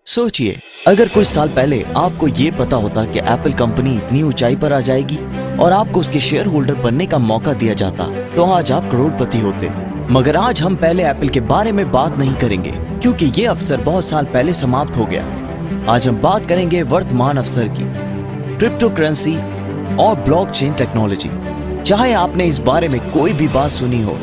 सोचिए, अगर कुछ साल पहले आपको ये पता होता कि एप्पल कंपनी इतनी ऊंचाई पर आ जाएगी और आपको उसके शेयर होल्डर बनने का मौका दिया जाता, तो आज आप करोड़पति होते। मगर आज हम पहले एप्पल के बारे में बात नहीं करेंगे, क्योंकि ये अवसर बहुत साल पहले समाप्त हो गया। आज हम बात करेंगे वर्तमान अवसर की, क्रिप्टो करेंसी और ब्लॉकचेन टेक्नोलॉजी। चाहे आपने इस बारे में कोई भी बात सुनी हो,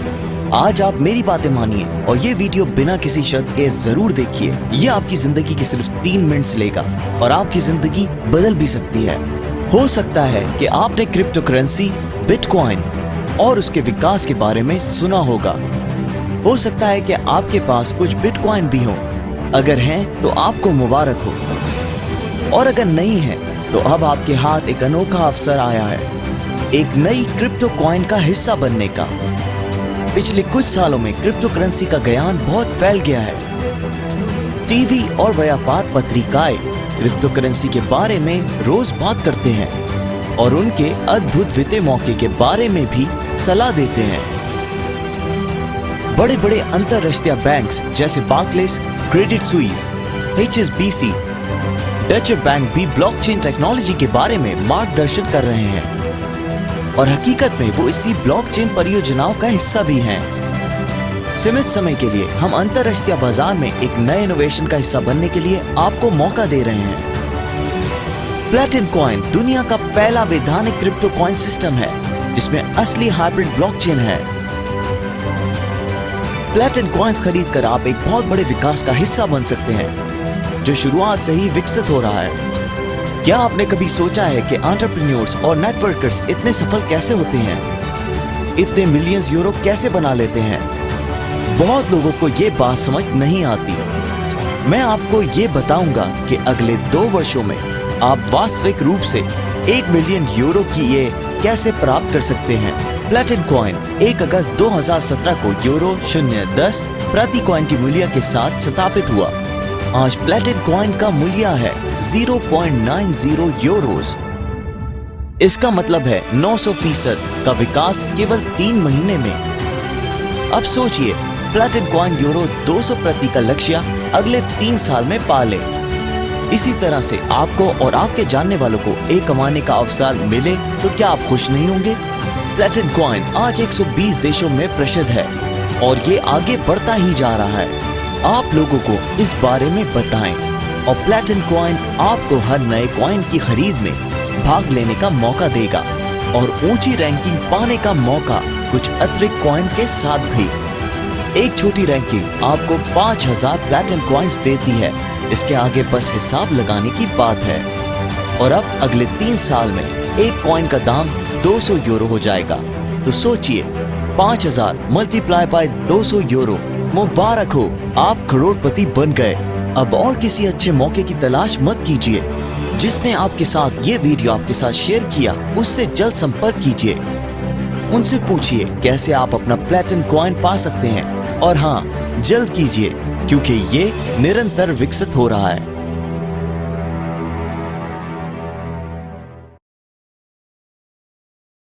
आज आप मेरी बातें मानिए और ये वीडियो बिना किसी शर्त के जरूर देखिए। ये आपकी जिंदगी की सिर्फ 3 मिनट लेगा और आपकी जिंदगी बदल भी सकती है। हो सकता है कि आपने क्रिप्टो करेंसी, बिटकॉइन और उसके विकास के बारे में सुना होगा। हो सकता है कि आपके पास कुछ बिटकॉइन भी हो। अगर हैं तो आपको मुबारक हो, और अगर नहीं है तो अब आपके हाथ एक अनोखा अवसर आया है, एक नई क्रिप्टो कॉइन का हिस्सा बनने का। पिछले कुछ सालों में क्रिप्टो करेंसी का ज्ञान बहुत फैल गया है। टीवी और व्यापार पत्रिकाएं क्रिप्टो करेंसी के बारे में रोज बात करते हैं और उनके अद्भुत वित्तीय मौके के बारे में भी सलाह देते हैं। बड़े बड़े अंतरराष्ट्रीय बैंक्स जैसे Barclays, Credit Suisse, HSBC, Dutch bank भी ब्लॉकचेन टेक्नोलॉजी के बारे में मार्गदर्शन कर रहे हैं और हकीकत में वो इसी ब्लॉकचेन परियोजनाओं का हिस्सा भी हैं। सीमित समय के लिए हम अंतरराष्ट्रीय बाजार में एक नए इनोवेशन का हिस्सा बनने के लिए आपको मौका दे रहे हैं। प्लैटिन कॉइन दुनिया का पहला वैधानिक क्रिप्टो कॉइन सिस्टम है जिसमें असली हाइब्रिड ब्लॉकचेन है। प्लैटिन कॉइन्स खरीदकर आप एक बहुत बड़े विकास का हिस्सा बन सकते हैं जो शुरुआत से ही विकसित हो रहा है। क्या आपने कभी सोचा है कि एंटरप्रेन्योर्स और नेटवर्कर्स इतने सफल कैसे होते हैं? इतने मिलियंस यूरो कैसे बना लेते हैं? बहुत लोगों को ये बात समझ नहीं आती। मैं आपको ये बताऊंगा कि अगले 2 वर्षों में आप वास्तविक रूप से 1 मिलियन यूरो की ये कैसे प्राप्त कर सकते हैं। प्लैटिन कॉइन 1 अगस्त 2017 को यूरो 0.10 प्रति कॉइन की मूल्य के साथ स्थापित हुआ। आज प्लैटिन कॉइन का मूल्य है 0.90 यूरोस। इसका मतलब है 900% का विकास केवल 3 महीने में। अब सोचिए, प्लैटिन कॉइन यूरो 200 प्रति का लक्ष्य अगले 3 साल में पा ले। इसी तरह से आपको और आपके जानने वालों को एक कमाने का अवसर मिले तो क्या आप खुश नहीं होंगे? प्लैटिन कॉइन आज 120 देशों में प्रसिद्ध है और ये आगे बढ़ता ही जा रहा है। आप लोगों को इस बारे में बताएं और प्लैटिन कॉइन आपको हर नए कॉइन की खरीद में भाग लेने का मौका देगा और ऊंची रैंकिंग पाने का मौका कुछ अतिरिक्त कॉइन के साथ भी। एक छोटी रैंकिंग आपको 5000 प्लैटिन कॉइन्स देती है। इसके आगे बस हिसाब लगाने की बात है। और अब अगले 3 साल में एक कॉइन का दाम 200 यूरो हो जाएगा। तो सोचिए, 5000 मल्टीप्लाई बाय 200 यूरो। मुबारक हो, आप करोड़पति बन गए। अब और किसी अच्छे मौके की तलाश मत कीजिए। जिसने आपके साथ ये वीडियो आपके साथ शेयर किया उससे जल्द संपर्क कीजिए। उनसे पूछिए कैसे आप अपना प्लैटिन कॉइन पा सकते हैं। और हाँ, जल्द कीजिए क्योंकि ये निरंतर विकसित हो रहा है।